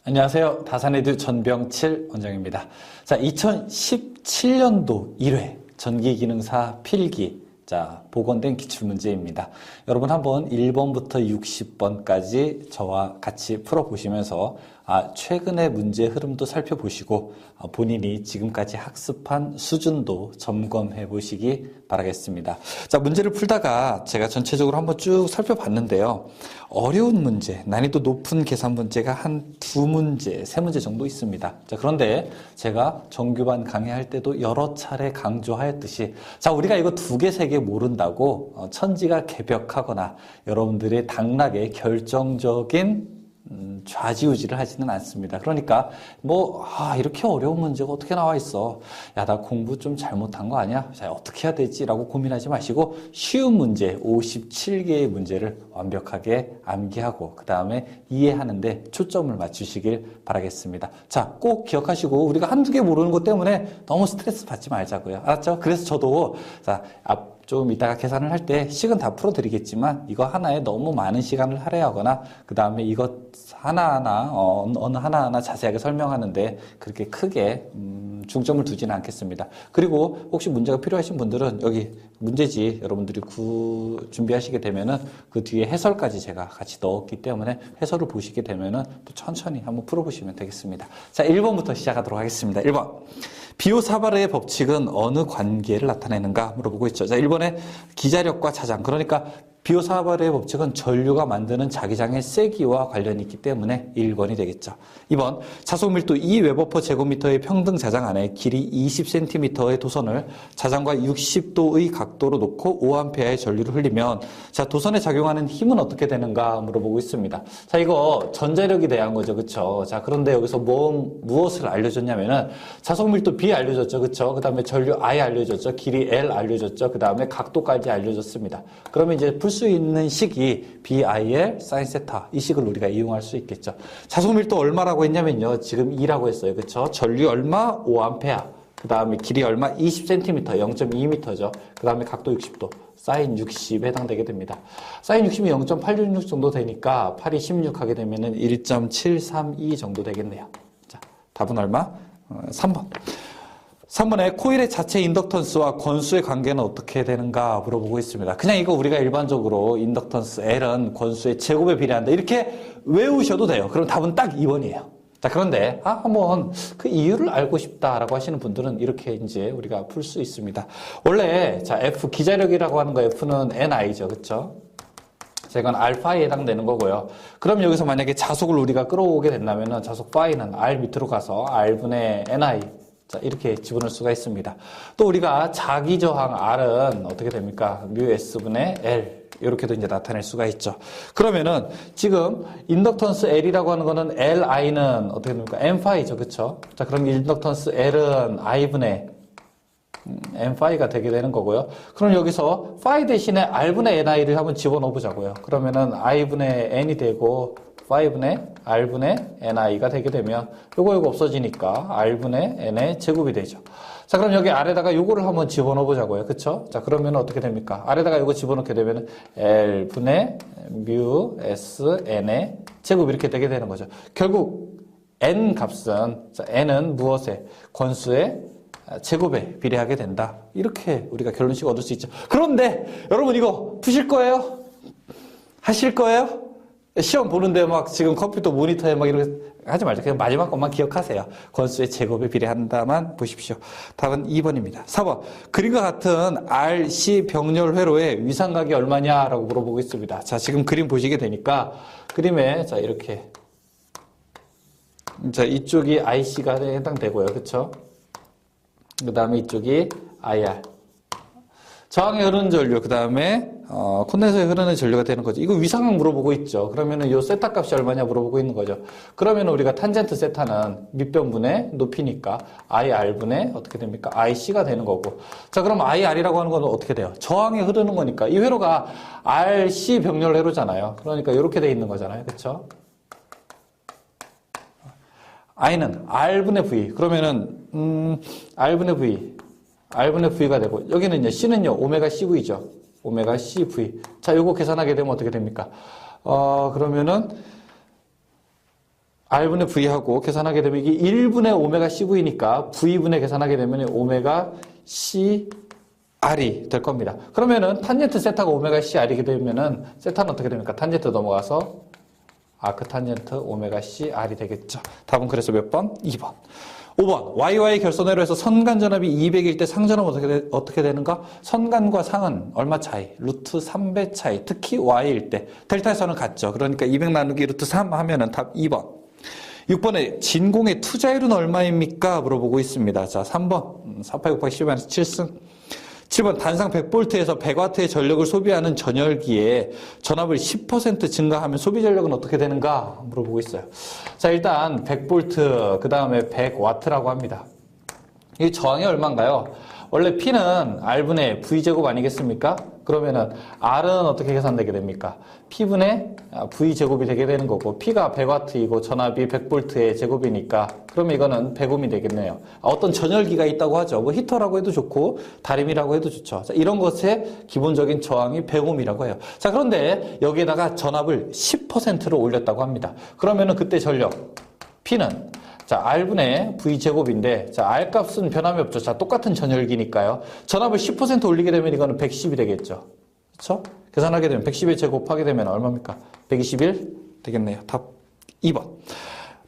안녕하세요. 다산에듀 전병칠 원장입니다. 자, 2017년도 1회 전기기능사 필기. 자, 복원된 기출문제입니다. 여러분 한번 1번부터 60번까지 저와 같이 풀어보시면서 최근의 문제 흐름도 살펴보시고 본인이 지금까지 학습한 수준도 점검해 보시기 바라겠습니다. 자, 문제를 풀다가 제가 전체적으로 한번 쭉 살펴봤는데요. 어려운 문제, 난이도 높은 계산 문제가 한 2문제, 3문제 정도 있습니다. 자, 그런데 제가 정규반 강의할 때도 여러 차례 강조하였듯이 자, 우리가 이거 2개, 3개 모른다고 천지가 개벽하거나 여러분들의 당락에 결정적인 좌지우지를 하지는 않습니다. 그러니까 이렇게 어려운 문제가 어떻게 나와 있어? 야, 나 공부 좀 잘못한 거 아니야? 자, 어떻게 해야 되지? 라고 고민하지 마시고 쉬운 문제 57개의 문제를 완벽하게 암기하고 그 다음에 이해하는데 초점을 맞추시길 바라겠습니다. 자, 꼭 기억하시고 우리가 한두 개 모르는 것 때문에 너무 스트레스 받지 말자고요. 알았죠? 그래서 저도 좀 이따가 계산을 할 때 식은 다 풀어드리겠지만 이거 하나에 너무 많은 시간을 할애하거나 그 다음에 이것 하나하나 어느 하나하나 자세하게 설명하는데 그렇게 크게 중점을 두지는 않겠습니다. 그리고 혹시 문제가 필요하신 분들은 여기 문제지 여러분들이 준비하시게 되면은 그 뒤에 해설까지 제가 같이 넣었기 때문에 해설을 보시게 되면은 또 천천히 한번 풀어보시면 되겠습니다. 자, 1번부터 시작하도록 하겠습니다. 1번. 비오사바르의 법칙은 어느 관계를 나타내는가 물어보고 있죠. 자, 1번에 기자력과 자장. 그러니까 비오사바르의 법칙은 전류가 만드는 자기장의 세기와 관련이 있기 때문에 1번이 되겠죠. 2번, 자석밀도 2웨버/제곱미터의 평등 자장 안에 길이 20cm의 도선을 자장과 60도의 각도로 놓고 5A의 전류를 흘리면 자, 도선에 작용하는 힘은 어떻게 되는가 물어보고 있습니다. 자, 이거 전자력에 대한 거죠. 그쵸? 자, 그런데 여기서 무엇을 알려줬냐면은 자석밀도 B 알려줬죠. 그쵸? 그 다음에 전류 I 알려줬죠. 길이 L 알려줬죠. 그 다음에 각도까지 알려줬습니다. 그러면 이제 풀 수 있는 식이 BIL sin 세타 이 식을 우리가 이용할 수 있겠죠. 자석밀도 얼마라고 했냐면요. 지금 2라고 했어요. 그쵸? 전류 얼마? 5A. 그 다음에 길이 얼마? 20cm, 0.2m죠. 그 다음에 각도 60도. sin 60에 해당되게 됩니다. sin 60이 0.866 정도 되니까 8이 16 하게 되면은 1.732 정도 되겠네요. 자, 답은 얼마? 3번. 3번에 코일의 자체 인덕턴스와 권수의 관계는 어떻게 되는가 물어보고 있습니다. 그냥 이거 우리가 일반적으로 인덕턴스 L은 권수의 제곱에 비례한다. 이렇게 외우셔도 돼요. 그럼 답은 딱 2번이에요. 자, 그런데 한번 그 이유를 알고 싶다라고 하시는 분들은 이렇게 이제 우리가 풀 수 있습니다. 원래 자, F 기자력이라고 하는 거 F는 NI죠. 그렇죠? 자, 이건 알파에 해당되는 거고요. 그럼 여기서 만약에 자속을 우리가 끌어오게 된다면은 자속 파이는 R 밑으로 가서 R분의 NI 자, 이렇게 집어넣을 수가 있습니다. 또 우리가 자기저항 R은 어떻게 됩니까? 뮤 S분의 L. 이렇게도 이제 나타낼 수가 있죠. 그러면은 지금 인덕턴스 L이라고 하는 거는 LI는 어떻게 됩니까? N파이죠. 그쵸? 자, 그럼 인덕턴스 L은 I분의 N파이가 되게 되는 거고요. 그럼 여기서 파이 대신에 R분의 NI를 한번 집어넣어 보자고요. 그러면은 I분의 N이 되고 5분의 R분의 NI가 되게 되면 요거 없어지니까 R분의 N의 제곱이 되죠. 자, 그럼 여기 아래다가 요거를 한번 집어넣어 보자고요. 그쵸? 자, 그러면 어떻게 됩니까? 아래다가 요거 집어넣게 되면 L분의 뮤 S N의 제곱 이렇게 되게 되는 거죠. 결국 N 값은 자, N은 무엇에? 권수의 제곱에 비례하게 된다. 이렇게 우리가 결론식 얻을 수 있죠. 그런데 여러분 이거 푸실 거예요? 하실 거예요? 시험 보는데 막 지금 컴퓨터 모니터에 막 이렇게 하지 말죠. 그냥 마지막 것만 기억하세요. 권수의 제곱에 비례한다만 보십시오. 답은 2번입니다. 4번. 그림과 같은 RC 병렬 회로의 위상각이 얼마냐라고 물어보고 있습니다. 자, 지금 그림 보시게 되니까 그림에 자, 이렇게 자, 이쪽이 IC가 해당되고요. 그렇죠? 그다음에 이쪽이 IR. 저항에 흐르는 전류, 그 다음에 콘덴서에 흐르는 전류가 되는 거죠. 이거 위상각 물어보고 있죠. 그러면은 요 세타 값이 얼마냐 물어보고 있는 거죠. 그러면 우리가 탄젠트 세타는 밑변분의 높이니까 IR분의 어떻게 됩니까? IC가 되는 거고. 자, 그럼 IR이라고 하는 건 어떻게 돼요? 저항에 흐르는 거니까 이 회로가 RC 병렬 회로잖아요. 그러니까 이렇게 돼 있는 거잖아요. 그렇죠? I는 R분의 V. 그러면은 R분의 V가 되고, 여기는 이제 C는요, 오메가 CV죠. 오메가 CV. 자, 요거 계산하게 되면 어떻게 됩니까? 그러면은, R분의 V하고 계산하게 되면 이게 1분의 오메가 CV니까 V분의 계산하게 되면 오메가 CR이 될 겁니다. 그러면은 탄젠트 세타가 오메가 CR이게 되면은 세타는 어떻게 됩니까? 탄젠트 넘어가서 아크 탄젠트 오메가 CR이 되겠죠. 답은 그래서 몇 번? 2번. 5번. YY 결선회로 해서 선간 전압이 200일 때 상전압은 어떻게 되는가? 선간과 상은 얼마 차이? 루트 3배 차이. 특히 Y일 때. 델타에서는 같죠. 그러니까 200 나누기 루트 3 하면은 답 2번. 6번에 진공의 투자율은 얼마입니까? 물어보고 있습니다. 자, 3번. 48 곱하기 10에서 7승. 7번 단상 100V에서 100W의 전력을 소비하는 전열기에 전압을 10% 증가하면 소비 전력은 어떻게 되는가 물어보고 있어요. 자, 일단 100V 그 다음에 100W라고 합니다. 이 저항이 얼마인가요? 원래 P는 R분의 V제곱 아니겠습니까? 그러면은 R은 어떻게 계산되게 됩니까? P분의 V제곱이 되게 되는 거고 P가 100W이고 전압이 100V의 제곱이니까 그러면 이거는 100옴이 되겠네요. 어떤 전열기가 있다고 하죠. 뭐 히터라고 해도 좋고 다림이라고 해도 좋죠. 자, 이런 것의 기본적인 저항이 100옴이라고 해요. 자, 그런데 여기에다가 전압을 10%로 올렸다고 합니다. 그러면은 그때 전력 P는 자, R분의 V제곱인데, 자, R 값은 변함이 없죠. 자, 똑같은 전열기니까요. 전압을 10% 올리게 되면 이거는 110이 되겠죠. 그렇죠? 계산하게 되면 110에 제곱하게 되면 얼마입니까? 121 되겠네요. 답 2번.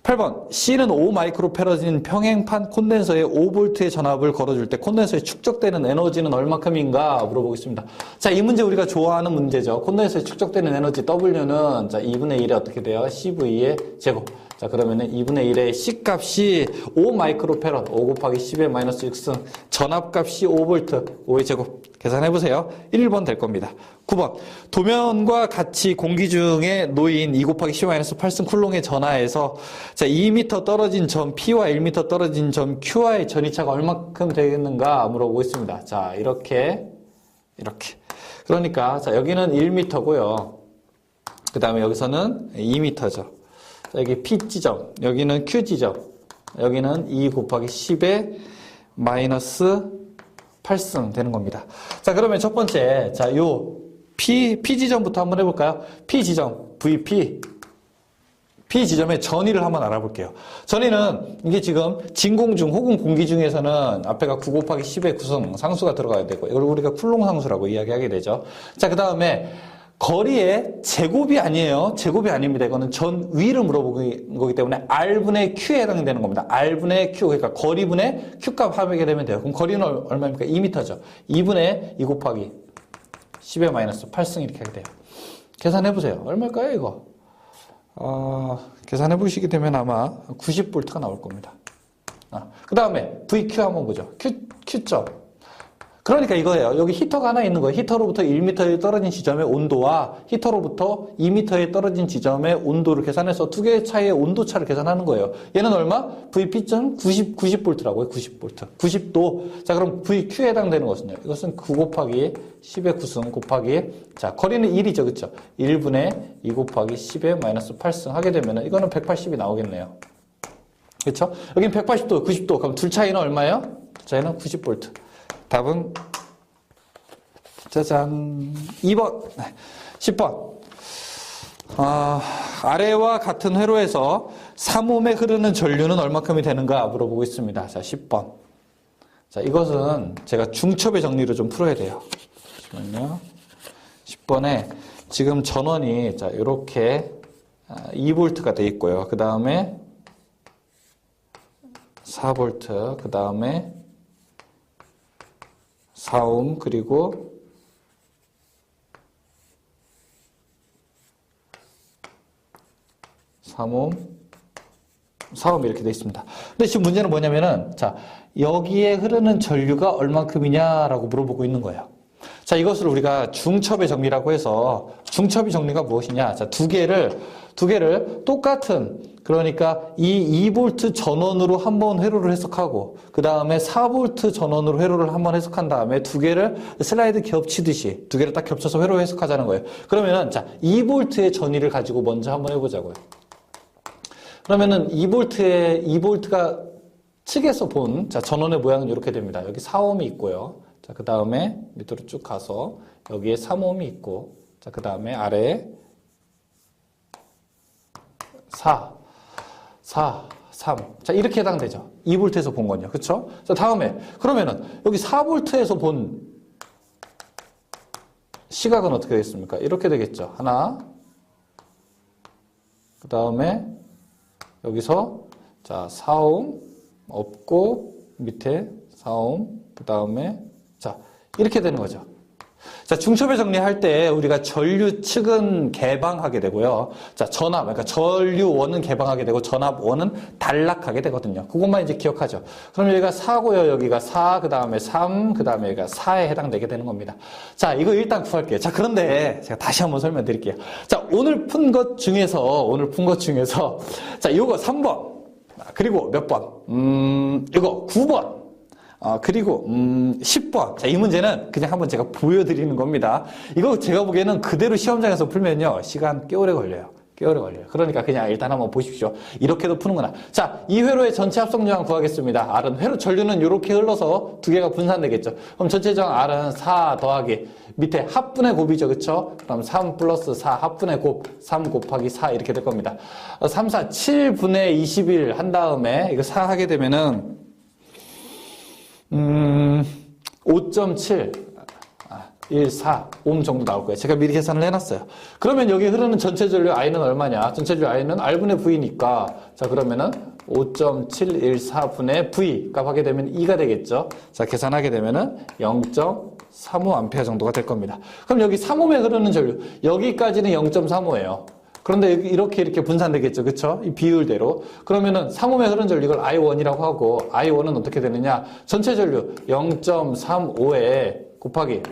8번. C는 5 마이크로패러진 평행판 콘덴서에 5V의 전압을 걸어줄 때 콘덴서에 축적되는 에너지는 얼마큼인가 물어보겠습니다. 자, 이 문제 우리가 좋아하는 문제죠. 콘덴서에 축적되는 에너지 W는 자, 2분의 1에 어떻게 돼요? CV의 제곱. 자, 그러면은 2분의 1의 C값이 5 마이크로패럿, 5 곱하기 10의 마이너스 6승, 전압값이 5V, 5의 제곱. 계산해보세요. 1번 될 겁니다. 9번. 도면과 같이 공기 중에 놓인 2 곱하기 10 마이너스 8승 쿨롱의 전하에서 자, 2m 떨어진 점 P와 1m 떨어진 점 Q와의 전이차가 얼마큼 되겠는가 물어보고 있습니다. 자, 이렇게. 그러니까, 자, 여기는 1m고요. 그 다음에 여기서는 2m죠. 여기 P 지점, 여기는 Q 지점, 여기는 2 곱하기 10의 마이너스 8승 되는 겁니다. 자, 그러면 첫 번째, 자, 요 P 지점부터 한번 해볼까요? P 지점, VP. P 지점의 전위를 한번 알아볼게요. 전위는 이게 지금 진공 중 혹은 공기 중에서는 앞에가 9 곱하기 10의 구성 상수가 들어가야 되고, 이걸 우리가 쿨롱 상수라고 이야기하게 되죠. 자, 그 다음에 거리의 제곱이 아니에요. 제곱이 아닙니다. 이거는 전위를 물어보는 거기 때문에 R분의 Q에 해당되는 겁니다. R분의 Q, 그러니까 거리분의 Q값 하게 되면 돼요. 그럼 거리는 얼마입니까? 2m죠. 2분의 2 곱하기 10의 마이너스 8승 이렇게 하게 돼요. 계산해보세요. 얼마일까요, 이거? 계산해보시게 되면 아마 90V가 나올 겁니다. 그 다음에 VQ 한번 보죠. Q점. 그러니까 이거예요. 여기 히터가 하나 있는 거예요. 히터로부터 1m에 떨어진 지점의 온도와 히터로부터 2m에 떨어진 지점의 온도를 계산해서 두 개의 차이의 온도 차를 계산하는 거예요. 얘는 얼마? VP.90 90V라고요. 90V. 90도. 자, 그럼 VQ에 해당되는 것은요. 이것은 9 곱하기 10의 9승 곱하기 자, 거리는 1이죠. 그렇죠? 1분의 2 곱하기 10의 마이너스 8승 하게 되면은 이거는 180이 나오겠네요. 그렇죠? 여긴 180도, 90도. 그럼 둘 차이는 얼마예요? 차이는 90V. 답은 짜잔 2번 10번 아래와 같은 회로에서 3옴에 흐르는 전류는 얼마큼이 되는가 물어보고 있습니다. 자, 10번. 자, 이것은 제가 중첩의 정리로 좀 풀어야 돼요. 잠시만요. 10번에 지금 전원이 자, 이렇게 2V가 돼 있고요. 그 다음에 4V, 그 다음에 4옴, 그리고 3옴, 4옴 이렇게 되어 있습니다. 근데 지금 문제는 뭐냐면은, 자, 여기에 흐르는 전류가 얼만큼이냐라고 물어보고 있는 거예요. 자, 이것을 우리가 중첩의 정리라고 해서, 중첩의 정리가 무엇이냐? 자, 두 개를 똑같은, 그러니까 이 2V 전원으로 한번 회로를 해석하고, 그 다음에 4V 전원으로 회로를 한번 해석한 다음에 두 개를 슬라이드 겹치듯이 두 개를 딱 겹쳐서 회로 해석하자는 거예요. 그러면은, 자, 2V의 전위를 가지고 먼저 한번 해보자고요. 그러면은 2V가 측에서 본, 자, 전원의 모양은 이렇게 됩니다. 여기 4옴이 있고요. 자, 그 다음에 밑으로 쭉 가서 여기에 3옴이 있고, 자, 그 다음에 아래에 4. 4, 3. 자, 이렇게 해당되죠. 2V에서 본 건요. 그쵸? 자, 다음에, 그러면은, 여기 4V에서 본 시각은 어떻게 되겠습니까? 이렇게 되겠죠. 하나. 그 다음에, 여기서, 자, 4옴 없고, 밑에 4옴. 그 다음에, 자, 이렇게 되는 거죠. 자, 중첩에 정리할 때 우리가 전류 측은 개방하게 되고요. 자, 전압, 그러니까 전류원은 개방하게 되고 전압원은 단락하게 되거든요. 그것만 이제 기억하죠. 그럼 여기가 4고요. 여기가 4, 그 다음에 3, 그 다음에 여기가 4에 해당되게 되는 겁니다. 자, 이거 일단 구할게요. 자, 그런데 제가 다시 한번 설명드릴게요. 자, 오늘 푼 것 중에서, 자, 요거 3번. 그리고 몇 번? 이거 9번. 그리고 10번. 자, 이 문제는 그냥 한번 제가 보여드리는 겁니다. 이거 제가 보기에는 그대로 시험장에서 풀면요, 시간 꽤 오래 걸려요. 그러니까 그냥 일단 한번 보십시오. 이렇게도 푸는구나. 자, 이 회로의 전체 합성 저항 구하겠습니다. R은 회로 전류는 이렇게 흘러서 두 개가 분산되겠죠. 그럼 전체 저항 R은 4 더하기 밑에 합분의 곱이죠. 그쵸? 그럼 3 플러스 4 합분의 곱 3 곱하기 4 이렇게 될 겁니다. 3, 4, 7분의 21 한 다음에 이거 4 하게 되면은 5.7, 14, 옴 정도 나올 거예요. 제가 미리 계산을 해놨어요. 그러면 여기 흐르는 전체 전류 I는 얼마냐? 전체 전류 I는 R분의 V니까, 자, 그러면은 5.714분의 V 값 하게 되면 2가 되겠죠? 자, 계산하게 되면은 0.35A 정도가 될 겁니다. 그럼 여기 3옴에 흐르는 전류, 여기까지는 0.35예요. 그런데 이렇게 분산되겠죠. 그쵸? 이 비율대로. 그러면은 3옴에 흐르는 전류 이걸 I1이라고 하고 I1은 어떻게 되느냐? 전체 전류 0.35에 곱하기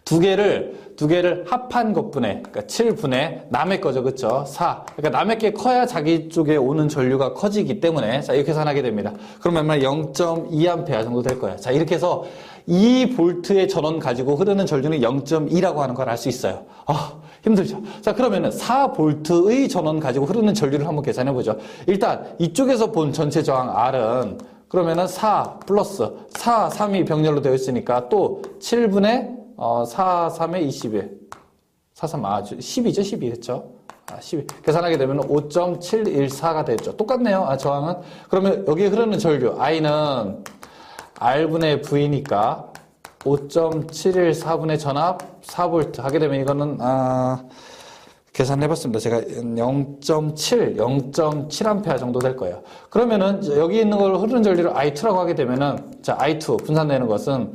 두 개를 합한 것분의, 그러니까 7분의 남의 거죠. 그쵸? 4. 그러니까 남의 게 커야 자기 쪽에 오는 전류가 커지기 때문에, 자, 이렇게 계산하게 됩니다. 그러면 0.2A 정도 될 거예요. 자, 이렇게 해서 2V의 전원 가지고 흐르는 전류는 0.2라고 하는 걸 알 수 있어요. 힘들죠? 자, 그러면은 4V의 전원 가지고 흐르는 전류를 한번 계산해 보죠. 일단 이쪽에서 본 전체 저항 R은 그러면은 4 플러스 4, 3이 병렬로 되어 있으니까 또 7분의 4, 3에 21. 4, 3, 12죠? 12. 그쵸? 12. 계산하게 되면 5.714가 되죠. 똑같네요. 저항은. 그러면 여기 흐르는 전류, I는 R분의 V니까 5.714분의 전압 4V 하게 되면 이거는, 계산해봤습니다. 제가 0.7A 정도 될 거예요. 그러면은 여기 있는 걸 흐르는 전류를 I2라고 하게 되면은, 자, I2 분산되는 것은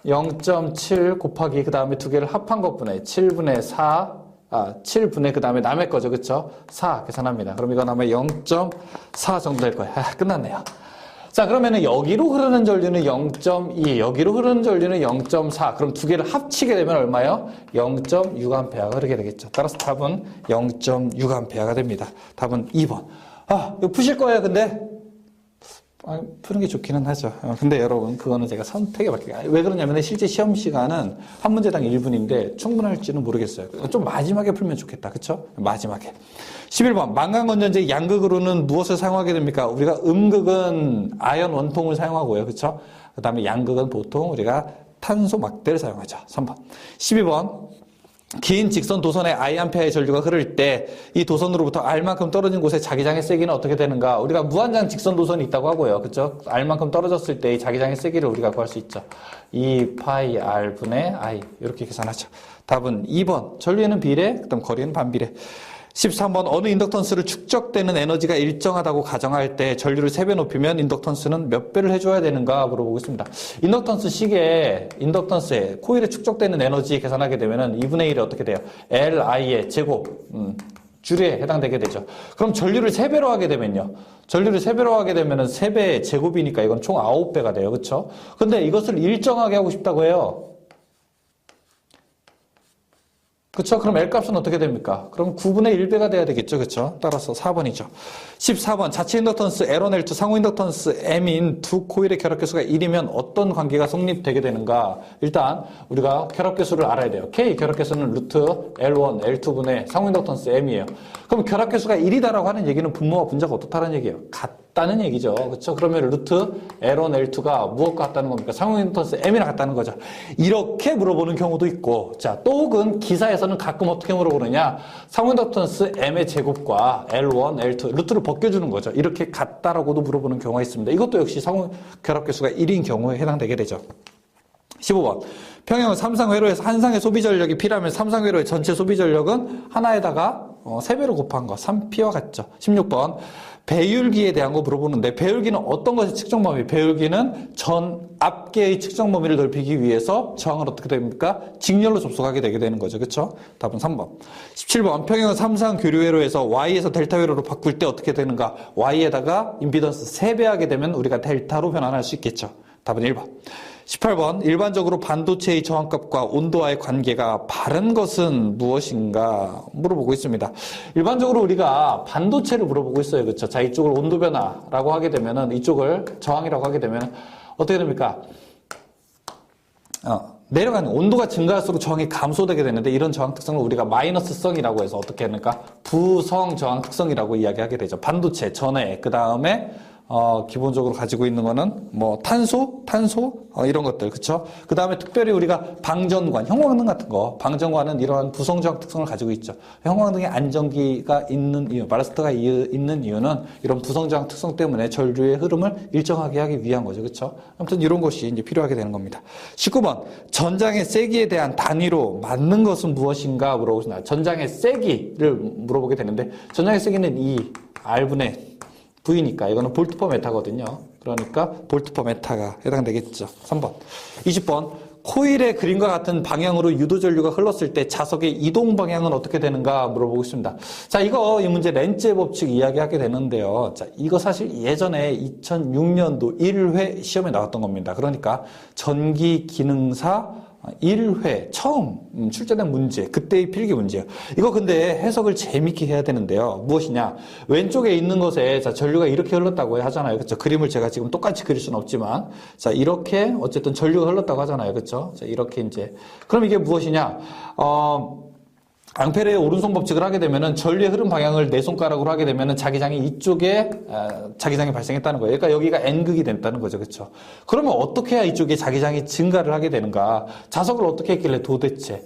0.7 곱하기 그 다음에 두 개를 합한 것분의 7분의 4, 7분의 그 다음에 남의 거죠. 그쵸? 4 계산합니다. 그럼 이건 아마 0.4 정도 될 거예요. 끝났네요. 자, 그러면은 여기로 흐르는 전류는 0.2, 여기로 흐르는 전류는 0.4. 그럼 두 개를 합치게 되면 얼마요? 0.6A가 흐르게 되겠죠. 따라서 답은 0.6A가 됩니다. 답은 2번. 이거 푸실 거예요, 근데? 푸는 게 좋기는 하죠. 근데 여러분, 그거는 제가 선택에 맡겨요. 왜 그러냐면 실제 시험 시간은 한 문제당 1분인데 충분할지는 모르겠어요. 좀 마지막에 풀면 좋겠다. 그쵸? 마지막에. 11번. 망간건전지 양극으로는 무엇을 사용하게 됩니까? 우리가 음극은 아연 원통을 사용하고요. 그쵸? 그 다음에 양극은 보통 우리가 탄소 막대를 사용하죠. 3번. 12번. 긴 직선 도선에 I아의 전류가 흐를 때 이 도선으로부터 R만큼 떨어진 곳에 자기장의 세기는 어떻게 되는가? 우리가 무한장 직선 도선이 있다고 하고요. 그쵸? R만큼 떨어졌을 때 이 자기장의 세기를 우리가 구할 수 있죠. 2파이 R분의 I. 이렇게 계산하죠. 답은 2번. 전류에는 비례, 그 다음 거리는 반비례. 13번. 어느 인덕턴스를 축적되는 에너지가 일정하다고 가정할 때 전류를 3배 높이면 인덕턴스는 몇 배를 해줘야 되는가 물어보고 있습니다. 인덕턴스 시계에, 인덕턴스에 코일에 축적되는 에너지 계산하게 되면은 2분의 1이 어떻게 돼요? Li의 제곱, 줄에 해당되게 되죠. 그럼 전류를 3배로 하게 되면요. 전류를 3배로 하게 되면은 3배의 제곱이니까 이건 총 9배가 돼요. 그쵸? 근데 이것을 일정하게 하고 싶다고 해요. 그쵸? 그럼 L값은 어떻게 됩니까? 그럼 9분의 1배가 돼야 되겠죠? 그쵸? 따라서 4번이죠. 14번. 자체 인덕턴스 L1, L2, 상호 인덕턴스 M인 두 코일의 결합계수가 1이면 어떤 관계가 성립되게 되는가? 일단 우리가 결합계수를 알아야 돼요. K 결합계수는 루트 L1, L2분의 상호 인덕턴스 M이에요. 그럼 결합계수가 1이다라고 하는 얘기는 분모와 분자가 어떻다는 얘기예요? 같다. 같다는 얘기죠. 그렇죠? 그러면 루트 L1, L2가 무엇과 같다는 겁니까? 상호인덕턴스 M이랑 같다는 거죠. 이렇게 물어보는 경우도 있고, 자, 또 혹은 기사에서는 가끔 어떻게 물어보느냐? 상호인덕턴스 M의 제곱과 L1, L2 루트를 벗겨주는 거죠. 이렇게 같다라고도 물어보는 경우가 있습니다. 이것도 역시 상호 결합계수가 1인 경우에 해당되게 되죠. 15번. 평형은 삼상회로에서 한 상의 소비 전력이 P라면 삼상회로의 전체 소비 전력은 하나에다가 3배로 곱한 거 3P와 같죠. 16번. 배율기에 대한 거 물어보는데 배율기는 어떤 것이 측정 범위? 배율기는 전 앞개의 측정 범위를 넓히기 위해서 저항을 어떻게 됩니까? 직렬로 접속하게 되게 되는 거죠. 그렇죠? 답은 3번. 17번. 평형은 삼상 교류회로에서 Y에서 델타 회로로 바꿀 때 어떻게 되는가? Y에다가 임피던스 3배 하게 되면 우리가 델타로 변환할 수 있겠죠. 답은 1번. 18번. 일반적으로 반도체의 저항값과 온도와의 관계가 바른 것은 무엇인가 물어보고 있습니다. 일반적으로 우리가 반도체를 물어보고 있어요. 그렇죠? 자, 이쪽을 온도 변화라고 하게 되면은 이쪽을 저항이라고 하게 되면 어떻게 됩니까? 내려가는 온도가 증가할수록 저항이 감소되게 되는데 이런 저항 특성을 우리가 마이너스성이라고 해서 어떻게 합니까? 부성 저항 특성이라고 이야기하게 되죠. 반도체 전해 그 다음에 기본적으로 가지고 있는 거는 뭐 탄소 이런 것들 그렇죠? 그 다음에 특별히 우리가 방전관, 형광등 같은 거 방전관은 이러한 부성저항 특성을 가지고 있죠. 형광등에 안전기가 있는 이유, 발라스트가 있는 이유는 이런 부성저항 특성 때문에 전류의 흐름을 일정하게 하기 위한 거죠, 그렇죠? 아무튼 이런 것이 이제 필요하게 되는 겁니다. 19번 전장의 세기에 대한 단위로 맞는 것은 무엇인가 물어보시나? 전장의 세기를 물어보게 되는데 전장의 세기는 이 R분의 V니까 이거는 볼트 퍼 메타거든요. 그러니까 볼트 퍼 메타가 해당되겠죠. 3번. 20번. 코일의 그림과 같은 방향으로 유도 전류가 흘렀을 때 자석의 이동 방향은 어떻게 되는가 물어보고 있습니다. 자, 이 문제 렌츠의 법칙 이야기하게 되는데요. 자, 이거 사실 예전에 2006년도 1회 시험에 나왔던 겁니다. 그러니까 전기 기능사 1회 처음 출제된 문제, 그때의 필기 문제예요. 이거 근데 해석을 재밌게 해야 되는데요. 무엇이냐? 왼쪽에 있는 것에 자, 전류가 이렇게 흘렀다고 하잖아요. 그렇죠? 그림을 제가 지금 똑같이 그릴 수는 없지만 자, 이렇게 어쨌든 전류가 흘렀다고 하잖아요. 그렇죠? 자, 이렇게 이제 그럼 이게 무엇이냐? 앙페르의 오른손 법칙을 하게 되면은 전류의 흐름 방향을 내 손가락으로 하게 되면은 자기장이 이쪽에 자기장이 발생했다는 거예요. 그러니까 여기가 N극이 됐다는 거죠. 그렇죠? 그러면 어떻게 해야 이쪽에 자기장이 증가를 하게 되는가? 자석을 어떻게 했길래 도대체?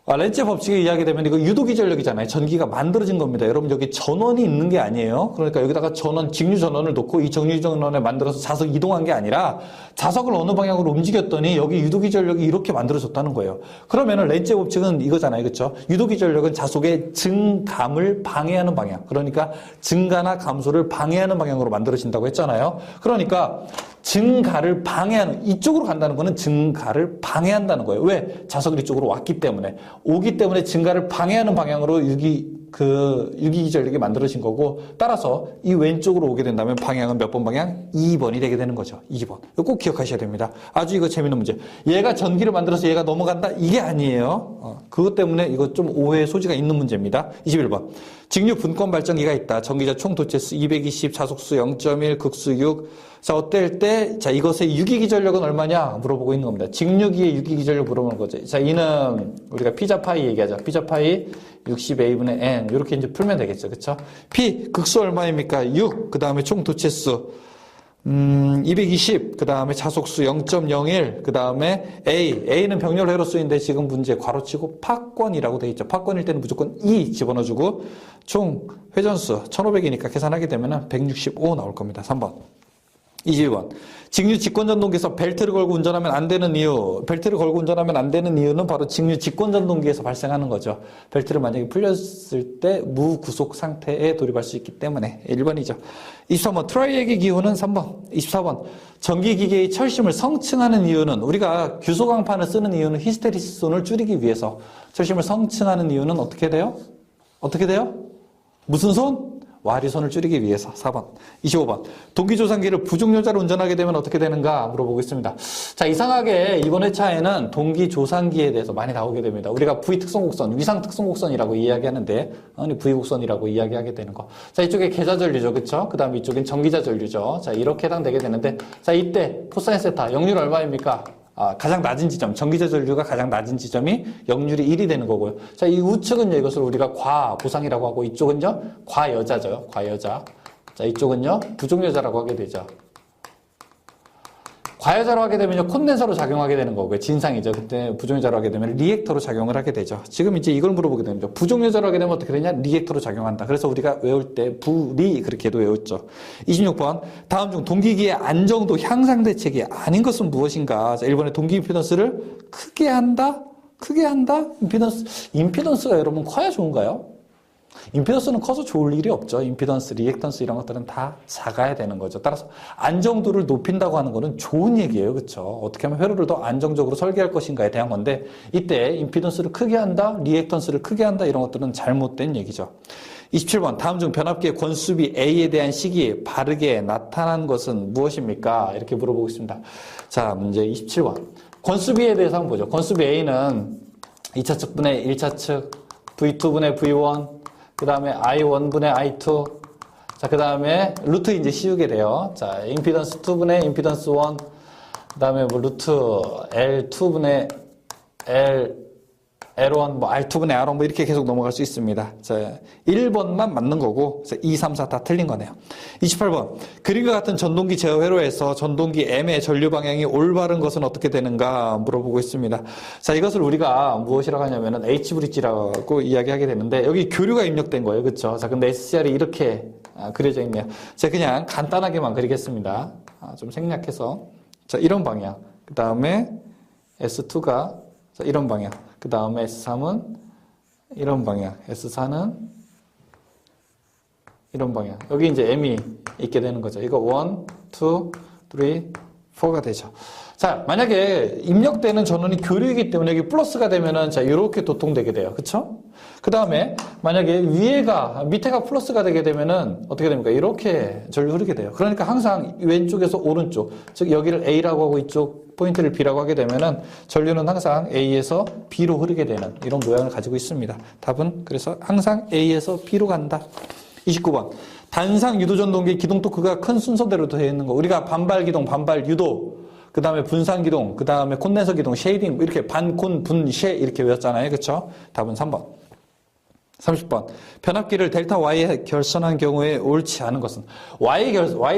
렌츠의 법칙에 이야기되면 이거 유도기 전력이잖아요. 전기가 만들어진 겁니다. 여러분 여기 전원이 있는 게 아니에요. 그러니까 여기다가 직류 전원을 놓고 이 정류 전원에 만들어서 자석 이동한 게 아니라 자석을 어느 방향으로 움직였더니 여기 유도기 전력이 이렇게 만들어졌다는 거예요. 그러면은 렌츠의 법칙은 이거잖아요. 그렇죠? 유도기 전력은 자석의 증감을 방해하는 방향. 그러니까 증가나 감소를 방해하는 방향으로 만들어진다고 했잖아요. 그러니까 증가를 방해하는 이쪽으로 간다는 거는 증가를 방해한다는 거예요. 왜? 자석이 이쪽으로 왔기 때문에 오기 때문에 증가를 방해하는 방향으로 유기기 전력이 만들어진 거고 따라서 이 왼쪽으로 오게 된다면 방향은 몇 번 방향? 2번이 되게 되는 거죠. 2번. 이거 꼭 기억하셔야 됩니다. 아주 이거 재밌는 문제. 얘가 전기를 만들어서 얘가 넘어간다? 이게 아니에요. 그것 때문에 이거 좀 오해의 소지가 있는 문제입니다. 21번. 직류 분권 발전기가 있다. 전기자 총 도체수 220, 자속수 0.1, 극수 6. 자, 어떨 때, 자, 이것의 유기기 전력은 얼마냐? 물어보고 있는 겁니다. 직류기의 유기기 전력 물어보는 거죠. 자, 이는 우리가 피자 파이 얘기하죠. 피자 파이 60a분의 n. 이렇게 이제 풀면 되겠죠. 그쵸? P, 극수 얼마입니까? 6. 그 다음에 총 도체수. 220. 그 다음에 자속수 0.01. 그 다음에 A는 병렬 회로수인데 지금 문제 괄호치고 파권이라고 되어 있죠. 파권일 때는 무조건 2 집어넣어주고 총 회전수 1500이니까 계산하게 되면 165 나올 겁니다. 3번. 21번. 직류 직권전동기에서 벨트를 걸고 운전하면 안 되는 이유. 벨트를 걸고 운전하면 안 되는 이유는 바로 직류 직권전동기에서 발생하는 거죠. 벨트를 만약에 풀렸을 때 무구속 상태에 돌입할 수 있기 때문에 1번이죠. 23번. 트라이액의 기호는 3번. 24번. 전기기계의 철심을 성층하는 이유는 우리가 규소광판을 쓰는 이유는 히스테리시손을 줄이기 위해서 철심을 성층하는 이유는 어떻게 돼요? 어떻게 돼요? 무슨 손? 와리손을 줄이기 위해서. 4번. 25번. 동기조산기를 부중열자로 운전하게 되면 어떻게 되는가 물어보고 있습니다. 자, 이상하게 이번 회차에는 동기조산기에 대해서 많이 나오게 됩니다. 우리가 V특성곡선, 위상특성곡선이라고 이야기하는데 아니 V곡선이라고 이야기하게 되는 거. 자, 이쪽에 계좌전류죠. 그쵸? 그 다음에 이쪽엔 전기자전류죠. 자, 이렇게 해당되게 되는데 자, 이때 코사인 세타 역률 얼마입니까? 가장 낮은 지점, 전기자 전류가 가장 낮은 지점이 역률이 1이 되는 거고요. 자, 이 우측은요, 이것을 우리가 과보상이라고 하고, 이쪽은요, 과여자죠. 과여자. 자, 이쪽은요, 부종여자라고 하게 되죠. 과여자로 하게 되면요, 콘덴서로 작용하게 되는 거고요. 진상이죠. 그때 부종여자로 하게 되면 리액터로 작용을 하게 되죠. 지금 이제 이걸 물어보게 됩니다. 부종여자로 하게 되면 어떻게 되냐? 리액터로 작용한다. 그래서 우리가 외울 때 부리 그렇게도 외웠죠. 26번. 다음 중 동기기의 안정도 향상 대책이 아닌 것은 무엇인가? 자, 1번에 동기 임피던스를 크게 한다? 크게 한다? 임피던스가 여러분 커야 좋은가요? 임피던스는 커서 좋을 일이 없죠. 임피던스, 리액턴스 이런 것들은 다 작아야 되는 거죠. 따라서 안정도를 높인다고 하는 거는 좋은 얘기예요. 그렇죠? 어떻게 하면 회로를 더 안정적으로 설계할 것인가에 대한 건데 이때 임피던스를 크게 한다, 리액턴스를 크게 한다 이런 것들은 잘못된 얘기죠. 27번. 다음 중 변압기의 권수비 A에 대한 식이 바르게 나타난 것은 무엇입니까? 이렇게 물어보고 있습니다. 자, 문제 27번. 권수비에 대해서 한번 보죠. 권수비 A는 2차 측분의 1차 측, V2분의 V1, 그 다음에 I1분의 I2. 자, 그 다음에 루트 이제 씌우게 돼요. 자, 임피던스 2분의 임피던스 1. 그 다음에 뭐 루트 L2분의 L1, 뭐 R2분의 R1 뭐 이렇게 계속 넘어갈 수 있습니다. 자, 1번만 맞는 거고, 2, 3, 4 다 틀린 거네요. 28번. 그림과 같은 전동기 제어 회로에서 전동기 M의 전류 방향이 올바른 것은 어떻게 되는가 물어보고 있습니다. 자, 이것을 우리가 무엇이라고 하냐면은 H브릿지라고 이야기하게 되는데, 여기 교류가 입력된 거예요. 그쵸? 자, 근데 SCR이 이렇게 그려져 있네요. 제가 그냥 간단하게만 그리겠습니다. 좀 생략해서. 자, 이런 방향. 그 다음에 S2가 자, 이런 방향. 그 다음에 S3은 이런 방향. S4는 이런 방향. 여기 이제 M이 있게 되는 거죠. 이거 1, 2, 3, 4가 되죠. 자, 만약에 입력되는 전원이 교류이기 때문에 여기 플러스가 되면은 자, 이렇게 도통되게 돼요. 그쵸? 그 다음에 만약에 밑에가 플러스가 되게 되면은 어떻게 됩니까? 이렇게 전류 흐르게 돼요. 그러니까 항상 왼쪽에서 오른쪽, 즉 여기를 A라고 하고 이쪽 포인트를 B라고 하게 되면은 전류는 항상 A에서 B로 흐르게 되는 이런 모양을 가지고 있습니다. 답은 그래서 항상 A에서 B로 간다. 29번. 단상 유도전동기 기동 토크가 큰 순서대로 되어 있는 거. 우리가 반발 기동, 반발 유도, 그 다음에 분산 기동, 그 다음에 콘덴서 기동, 쉐이딩 이렇게 반콘, 분, 쉐 이렇게 외웠잖아요. 그렇죠? 답은 3번. 30번. 변압기를 델타 Y에 결선한 경우에 옳지 않은 것은 Y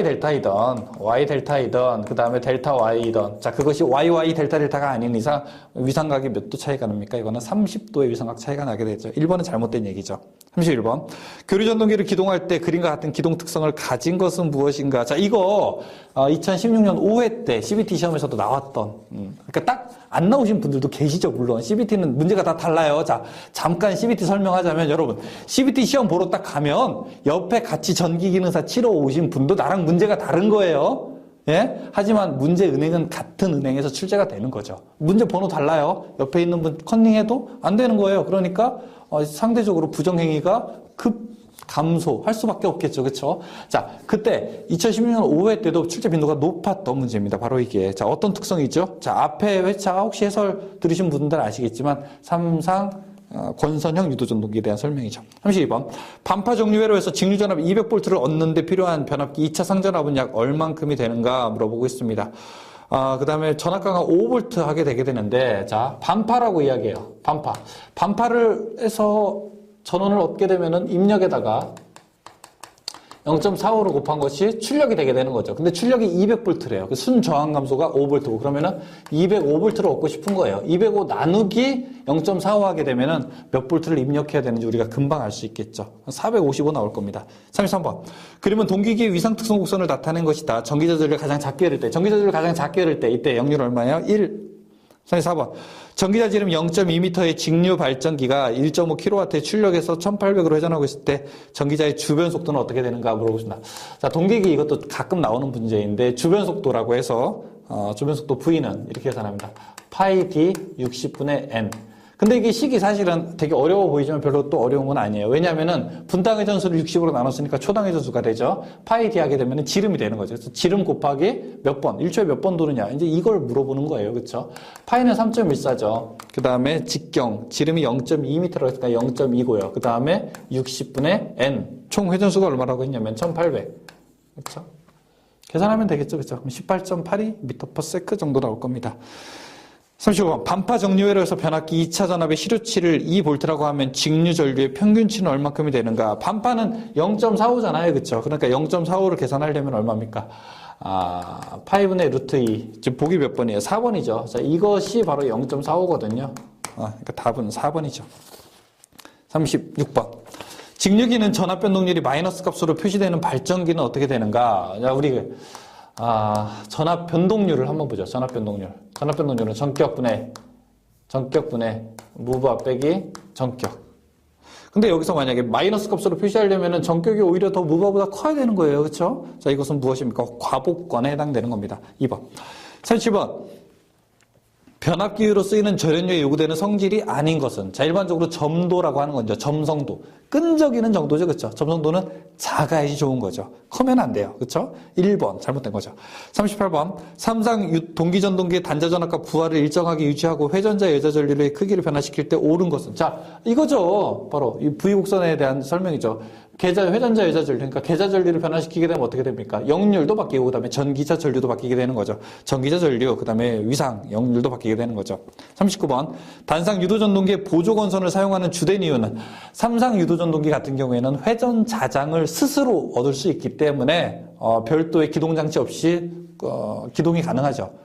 델타이던 그 다음에 델타 Y이던 자 그것이 YY 델타가 아닌 이상 위상각이 몇 도 차이가 납니까? 이거는 30도의 위상각 차이가 나게 되죠. 1번은 잘못된 얘기죠. 31번. 교류전동기를 기동할 때 그림과 같은 기동 특성을 가진 것은 무엇인가? 자 이거 2016년 5회 때 CBT 시험에서도 나왔던 그러니까 딱 안 나오신 분들도 계시죠. 물론 CBT는 문제가 다 달라요. 자 잠깐 CBT 설명하자면 여러분 CBT 시험 보러 딱 가면 옆에 같이 전기기능사 치러 오신 분도 나랑 문제가 다른 거예요. 예? 하지만 문제 은행은 같은 은행에서 출제가 되는 거죠. 문제 번호 달라요. 옆에 있는 분 컨닝해도 안 되는 거예요. 그러니까 상대적으로 부정행위가 급 감소할 수밖에 없겠죠. 그렇죠? 자, 그때 2016년 5회 때도 출제 빈도가 높았던 문제입니다. 바로 이게. 자, 어떤 특성이죠? 자, 앞에 회차 혹시 해설 들으신 분들 아시겠지만 삼상 권선형 유도전동기에 대한 설명이죠. 32번. 반파 정류 회로에서 직류전압 200V를 얻는데 필요한 변압기 2차 상전압은 약 얼만큼이 되는가 물어보고 있습니다. 그 다음에 전압강하 5V 하게 되게 되는데, 자, 반파라고 이야기해요. 반파를 해서 전원을 얻게 되면은 입력에다가 0.45로 곱한 것이 출력이 되게 되는 거죠. 근데 출력이 200V래요. 순 저항 감소가 5V고 그러면은 205V를 얻고 싶은 거예요. 205 나누기 0.45 하게 되면은 몇 볼트를 입력해야 되는지 우리가 금방 알 수 있겠죠. 455 나올 겁니다. 33번. 그러면 동기기의 위상 특성 곡선을 나타낸 것이다. 전기 저절을 가장 작게 흐를 때. 전기 저절을 가장 작게 흐를 때 이때 역률 얼마예요? 1. 34번. 전기자지름 0.2m의 직류 발전기가 1.5kW의 출력에서 1800으로 회전하고 있을 때 전기자의 주변 속도는 어떻게 되는가 물어보고 있습니다. 자, 동기기 이것도 가끔 나오는 문제인데 주변 속도라고 해서 주변 속도 V는 이렇게 계산합니다. 파이 D 60분의 N. 근데 이게 식이 사실은 되게 어려워 보이지만 별로 또 어려운 건 아니에요. 왜냐하면은 분당의 전수를 60으로 나눴으니까 초당의 전수가 되죠. 파이 D 하게 되면은 지름이 되는 거죠. 그래서 지름 곱하기 몇 번, 1초에 몇 번 도느냐. 이제 이걸 물어보는 거예요. 그렇죠? 파이는 3.14죠. 그 다음에 직경, 지름이 0.2m라고 했으니까 0.2고요. 그 다음에 60분의 N. 총 회전수가 얼마라고 했냐면 1800. 그렇죠? 계산하면 되겠죠. 그렇죠? 그럼 18.82m/s 정도 나올 겁니다. 35번 반파 정류회로 해서 변압기 2차 전압의 실효치를 2V라고 하면 직류 전류의 평균치는 얼마큼이 되는가? 반파는 0.45잖아요. 그렇죠? 그러니까 0.45를 계산하려면 얼마입니까? 8분의 루트 2. 지금 보기 몇 번이에요? 4번이죠. 자, 이것이 바로 0.45거든요. 그러니까 답은 4번이죠. 36번. 직류기는 전압 변동률이 마이너스 값으로 표시되는 발전기는 어떻게 되는가? 자, 우리 전압 변동률을 한번 보죠. 전압 변동률. 전압 변동률은 전격분의 무브압 빼기 전격. 근데 여기서 만약에 마이너스 값으로 표시하려면은 전격이 오히려 더 무브압보다 커야 되는 거예요. 그렇죠? 자, 이것은 무엇입니까? 과복권에 해당되는 겁니다. 2번. 37번. 변압기로 쓰이는 절연료에 요구되는 성질이 아닌 것은, 자, 일반적으로 점도라고 하는 건죠. 점성도. 끈적이는 정도죠. 그렇죠? 점성도는 작아야지 좋은 거죠. 크면 안 돼요. 그렇죠? 1번 잘못된 거죠. 38번. 삼상 동기전동기의 단자전압과 부하를 일정하게 유지하고 회전자 여자 전류의 크기를 변화시킬 때 옳은 것은, 자, 이거죠. 바로 이 V곡선에 대한 설명이죠. 회전자 여자 전류, 그러니까 계자 전류를 변화시키게 되면 어떻게 됩니까? 역률도 바뀌고 그다음에 전기자 전류도 바뀌게 되는 거죠. 전기자 전류, 그다음에 위상 역률도 바뀌게 되는 거죠. 39번. 단상 유도전동기의 보조건선을 사용하는 주된 이유는, 삼상 유도전동기 같은 경우에는 회전 자장을 스스로 얻을 수 있기 때문에 별도의 기동 장치 없이 기동이 가능하죠.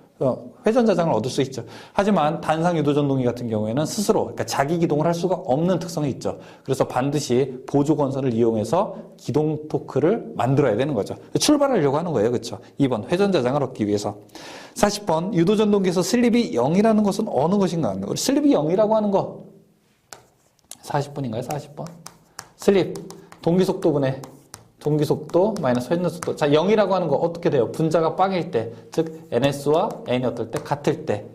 회전 자장을 얻을 수 있죠. 하지만 단상 유도전동기 같은 경우에는 스스로, 그러니까 자기 기동을 할 수가 없는 특성이 있죠. 그래서 반드시 보조 건선을 이용해서 기동 토크를 만들어야 되는 거죠. 출발하려고 하는 거예요. 그렇죠? 2번 회전 자장을 얻기 위해서. 40번 유도전동기에서 슬립이 0이라는 것은 어느 것인가? 우리 슬립이 0이라고 하는 거 40번인가요? 40번. 슬립 동기속도분의 동기속도 마이너스 회전속도. 자, 0이라고 하는 거 어떻게 돼요? 분자가 빵일 때, 즉 ns와 n이 어떨 때? 같을 때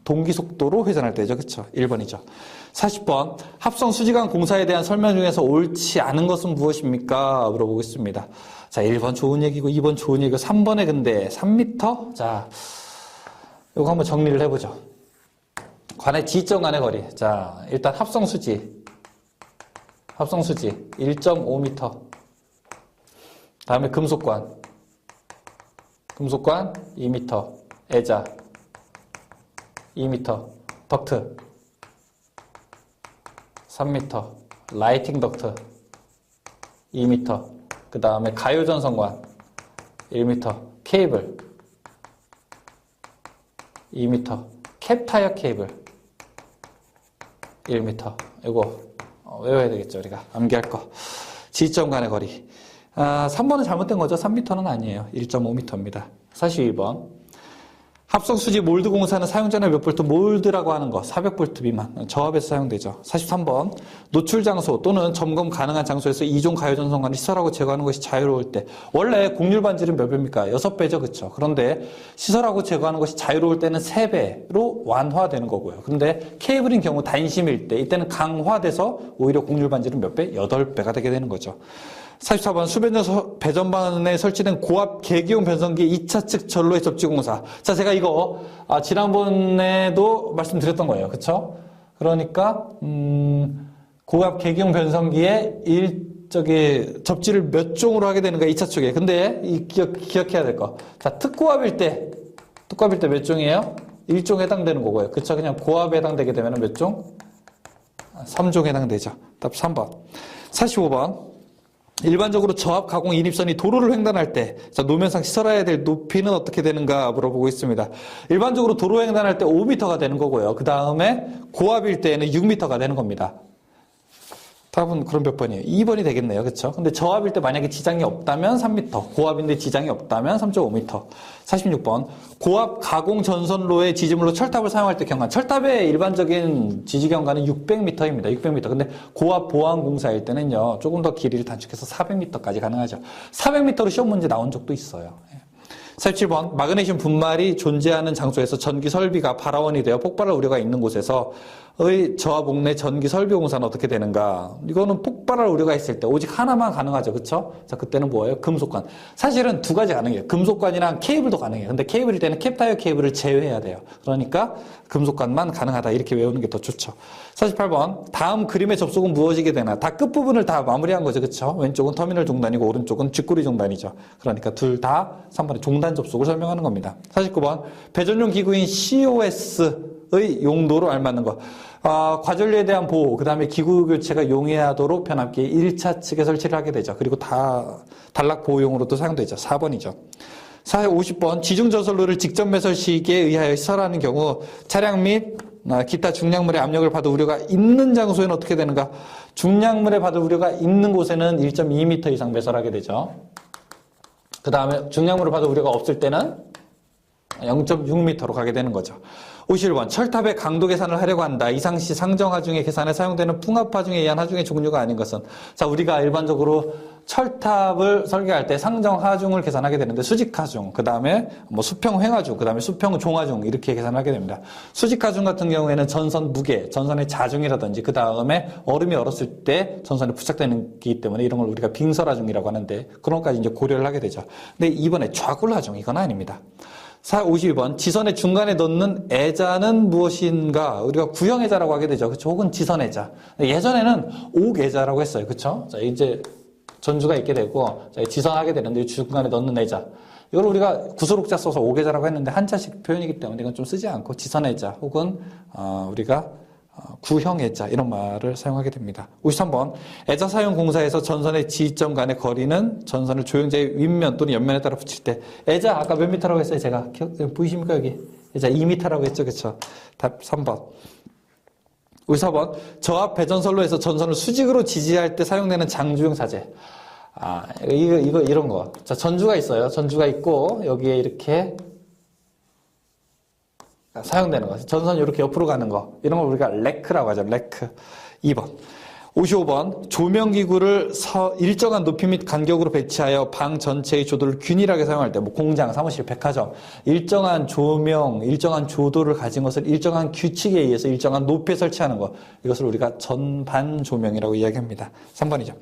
동기속도로 회전할 때죠. 그렇죠? 1번이죠. 40번. 합성 수지관 공사에 대한 설명 중에서 옳지 않은 것은 무엇입니까? 물어보고 있습니다. 자, 1번 좋은 얘기고 2번 좋은 얘기고 3번에 근데 3m? 자, 이거 한번 정리를 해보죠. 관의 지점 간의 거리. 자, 일단 합성수지 1.5m. 다음에 금속관 2m, 애자 2m, 덕트 3m, 라이팅 덕트 2m, 그 다음에 가요전선관 1m, 케이블 2m, 캡타이어 케이블 1m. 이거 외워야 되겠죠. 우리가 암기할 거. 지점 간의 거리. 3번은 잘못된 거죠. 3m는 아니에요. 1.5m입니다. 42번. 합성수지 몰드 공사는 사용전압 몇 볼트? 몰드라고 하는 거 400V 미만 저압에서 사용되죠. 43번. 노출 장소 또는 점검 가능한 장소에서 이종 가요전선관을 시설하고 제거하는 것이 자유로울 때, 원래 곡률 반지름 몇 배입니까? 6배죠. 그렇죠? 그런데 시설하고 제거하는 것이 자유로울 때는 3배로 완화되는 거고요. 그런데 케이블인 경우 단심일 때, 이때는 강화돼서 오히려 곡률 반지름 몇 배? 8배가 되게 되는 거죠. 44번. 수변전 배전반에 설치된 고압 계기용 변성기 2차 측 전로의 접지 공사. 자, 제가 이거 지난번에도 말씀드렸던 거예요. 그쵸? 그러니까 고압 계기용 변성기에 접지를 몇 종으로 하게 되는가 2차 측에. 근데 기억해야 될 거. 자, 특고압일 때 몇 종이에요? 1종에 해당되는 거고요. 그쵸? 그냥 고압에 해당되게 되면 몇 종? 3종에 해당되죠. 답 3번. 45번. 일반적으로 저압 가공 인입선이 도로를 횡단할 때, 자, 노면상 시설해야 될 높이는 어떻게 되는가 물어보고 있습니다. 일반적으로 도로 횡단할 때 5m가 되는 거고요. 그 다음에 고압일 때는 6m가 되는 겁니다. 답은 그럼 몇 번이에요? 2번이 되겠네요. 그렇죠? 근데 저압일 때 만약에 지장이 없다면 3m, 고압인데 지장이 없다면 3.5m. 46번. 고압 가공 전선로의 지지물로 철탑을 사용할 때 경관. 철탑의 일반적인 지지 경관은 600m입니다. 600m. 근데 고압 보안 공사일 때는요, 조금 더 길이를 단축해서 400m까지 가능하죠. 400m로 시험 문제 나온 적도 있어요. 47번. 마그네슘 분말이 존재하는 장소에서 전기 설비가 발화원이 되어 폭발할 우려가 있는 곳에서의 저압 옥내 전기 설비 공사는 어떻게 되는가? 이거는 폭발할 우려가 있을 때 오직 하나만 가능하죠. 그렇죠? 자, 그때는 뭐예요? 금속관. 사실은 두 가지 가능해요. 금속관이랑 케이블도 가능해요. 근데 케이블일 때는 캡타이어 케이블을 제외해야 돼요. 그러니까 금속관만 가능하다. 이렇게 외우는 게 더 좋죠. 48번. 다음 그림의 접속은 무엇이게 되나? 다 끝부분을 다 마무리한 거죠. 그렇죠? 왼쪽은 터미널 종단이고 오른쪽은 쥐꼬리 종단이죠. 그러니까 둘 다 3번에 종단 접속을 설명하는 겁니다. 49번. 배전용 기구인 COS 용도로 알맞는 것. 과전류에 대한 보호, 그 다음에 기구 교체가 용이하도록 변압기에 1차 측에 설치를 하게 되죠. 그리고 단락 보호용으로도 사용되죠. 4번이죠. 50번 지중저설로를 직접 매설 시기에 의하여 시설하는 경우 차량 및 기타 중량물의 압력을 받을 우려가 있는 장소에는 어떻게 되는가? 중량물에 받을 우려가 있는 곳에는 1.2m 이상 매설하게 되죠. 그 다음에 중량물을 받을 우려가 없을 때는 0.6m로 가게 되는 거죠. 51번 철탑의 강도 계산을 하려고 한다. 이상시 상정하중의 계산에 사용되는 풍압하중에 의한 하중의 종류가 아닌 것은, 자, 우리가 일반적으로 철탑을 설계할 때 상정하중을 계산하게 되는데 수직하중, 그 다음에 뭐 수평횡하중, 그 다음에 수평종하중 이렇게 계산하게 됩니다. 수직하중 같은 경우에는 전선 무게, 전선의 자중이라든지 그 다음에 얼음이 얼었을 때 전선에 부착되기 때문에 이런 걸 우리가 빙설하중이라고 하는데 그런 것까지 이제 고려를 하게 되죠. 근데 이번에 좌굴하중 이건 아닙니다. 52번 지선의 중간에 넣는 애자는 무엇인가? 우리가 구형애자라고 하게 되죠. 그렇죠? 혹은 지선애자. 예전에는 옥애자라고 했어요. 그렇죠? 자, 이제 전주가 있게 되고 지선하게 되는데 중간에 넣는 애자. 이걸 우리가 구소록자 써서 옥애자라고 했는데 한자식 표현이기 때문에 이건 좀 쓰지 않고 지선애자 혹은 우리가 구형애자 이런 말을 사용하게 됩니다. 53번 애자 사용 공사에서 전선의 지점 간의 거리는 전선을 조형자의 윗면 또는 옆면에 따라 붙일 때 애자 아까 몇 미터라고 했어요? 제가 보이십니까 여기? 애자 2m라고 했죠. 그렇죠? 답 3번. 54번 저압 배전선로에서 전선을 수직으로 지지할 때 사용되는 장주용 사제. 이거 이런 거. 자, 전주가 있어요. 전주가 있고 여기에 이렇게 사용되는 거. 전선이 이렇게 옆으로 가는 거. 이런 걸 우리가 레크라고 하죠. 레크. 2번. 55번. 조명기구를 일정한 높이 및 간격으로 배치하여 방 전체의 조도를 균일하게 사용할 때, 뭐 공장, 사무실, 백화점, 일정한 조명, 일정한 조도를 가진 것을 일정한 규칙에 의해서 일정한 높이에 설치하는 것. 이것을 우리가 전반 조명이라고 이야기합니다. 3번이죠.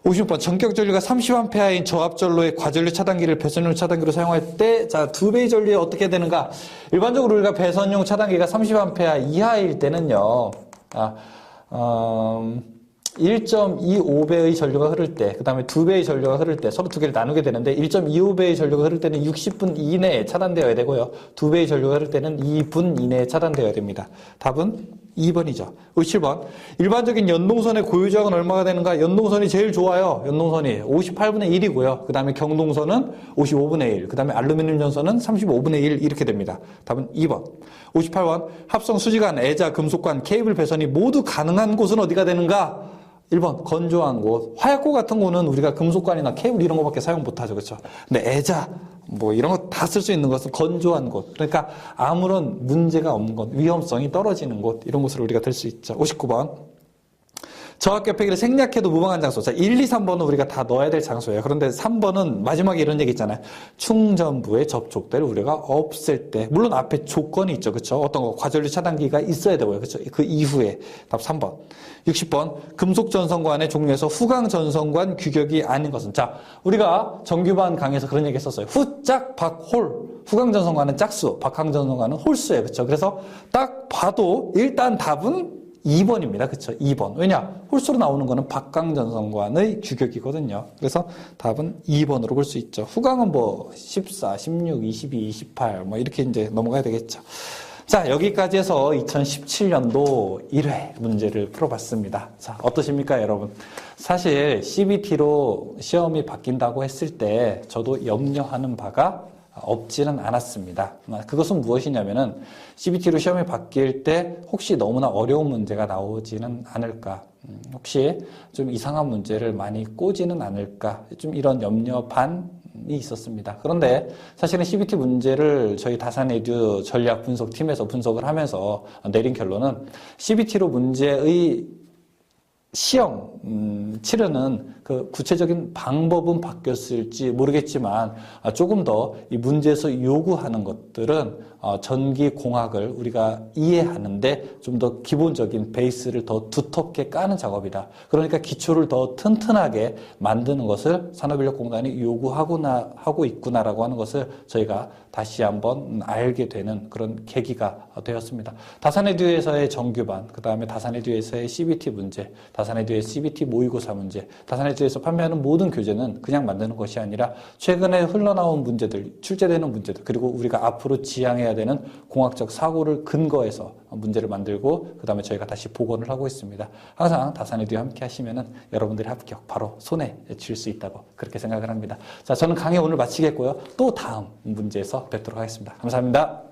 56번 전격 전류가 30A인 저압전로의 과전류 차단기를 배선용 차단기로 사용할 때, 자, 2배의 전류에 어떻게 되는가? 일반적으로 우리가 배선용 차단기가 30A 이하일 때는요, 1.25배의 전류가 흐를 때, 그 다음에 2배의 전류가 흐를 때, 서로 두 개를 나누게 되는데, 1.25배의 전류가 흐를 때는 60분 이내에 차단되어야 되고요. 2배의 전류가 흐를 때는 2분 이내에 차단되어야 됩니다. 답은 2번이죠. 57번. 일반적인 연동선의 고유저항은 얼마가 되는가? 연동선이 제일 좋아요. 연동선이 58분의 1이고요. 그 다음에 경동선은 55분의 1. 그 다음에 알루미늄 전선은 35분의 1 이렇게 됩니다. 답은 2번. 58번. 합성 수지관, 애자, 금속관, 케이블 배선이 모두 가능한 곳은 어디가 되는가? 1번. 건조한 곳. 화약고 같은 거는 우리가 금속관이나 케이블 이런 거밖에 사용 못하죠. 그렇죠? 근데 애자, 뭐 이런 거 다 쓸 수 있는 것은 건조한 곳. 그러니까 아무런 문제가 없는 곳, 위험성이 떨어지는 곳, 이런 곳을 우리가 들 수 있죠. 59번. 저압결폐기를 생략해도 무방한 장소. 자, 1, 2, 3번은 우리가 다 넣어야 될 장소예요. 그런데 3번은 마지막에 이런 얘기 있잖아요. 충전부에 접촉될 우려가 없을 때. 물론 앞에 조건이 있죠. 그렇죠? 어떤 거 과전류 차단기가 있어야 되고요. 그렇죠? 그 이후에. 답 3번. 60번. 금속 전선관의 종류에서 후강 전선관 규격이 아닌 것은. 자, 우리가 정규반 강의에서 그런 얘기 했었어요. 후짝 박홀. 후강 전선관은 짝수, 박항 전선관은 홀수예요. 그렇죠? 그래서 딱 봐도 일단 답은 2번입니다. 그렇죠? 2번. 왜냐? 홀수로 나오는 거는 박강전선관의 규격이거든요. 그래서 답은 2번으로 볼 수 있죠. 후강은 뭐 14, 16, 22, 28 뭐 이렇게 이제 넘어가야 되겠죠. 자, 여기까지 해서 2017년도 1회 문제를 풀어봤습니다. 자, 어떠십니까, 여러분? 사실 CBT로 시험이 바뀐다고 했을 때 저도 염려하는 바가 없지는 않았습니다. 그것은 무엇이냐면은 CBT로 시험이 바뀔 때 혹시 너무나 어려운 문제가 나오지는 않을까, 혹시 좀 이상한 문제를 많이 꼬지는 않을까, 좀 이런 염려 반이 있었습니다. 그런데 사실은 CBT 문제를 저희 다산에듀 전략 분석팀에서 분석을 하면서 내린 결론은 CBT로 문제의 시험 치르는 그 구체적인 방법은 바뀌었을지 모르겠지만 조금 더 이 문제에서 요구하는 것들은 전기공학을 우리가 이해하는데 좀 더 기본적인 베이스를 더 두텁게 까는 작업이다. 그러니까 기초를 더 튼튼하게 만드는 것을 산업인력공단이 하고 있구나라고 하는 것을 저희가 다시 한번 알게 되는 그런 계기가 되었습니다. 다산에듀에서의 정규반, 그 다음에 다산에듀에서의 CBT 문제, 다산에듀의 CBT 모의고사 문제, 다산에듀 다산에듀에서 판매하는 모든 교재는 그냥 만드는 것이 아니라 최근에 흘러나온 문제들, 출제되는 문제들, 그리고 우리가 앞으로 지향해야 되는 공학적 사고를 근거해서 문제를 만들고 그 다음에 저희가 다시 복원을 하고 있습니다. 항상 다산에듀 함께 하시면은 여러분들의 합격 바로 손에 쥘 수 있다고 그렇게 생각을 합니다. 자, 저는 강의 오늘 마치겠고요. 또 다음 문제에서 뵙도록 하겠습니다. 감사합니다.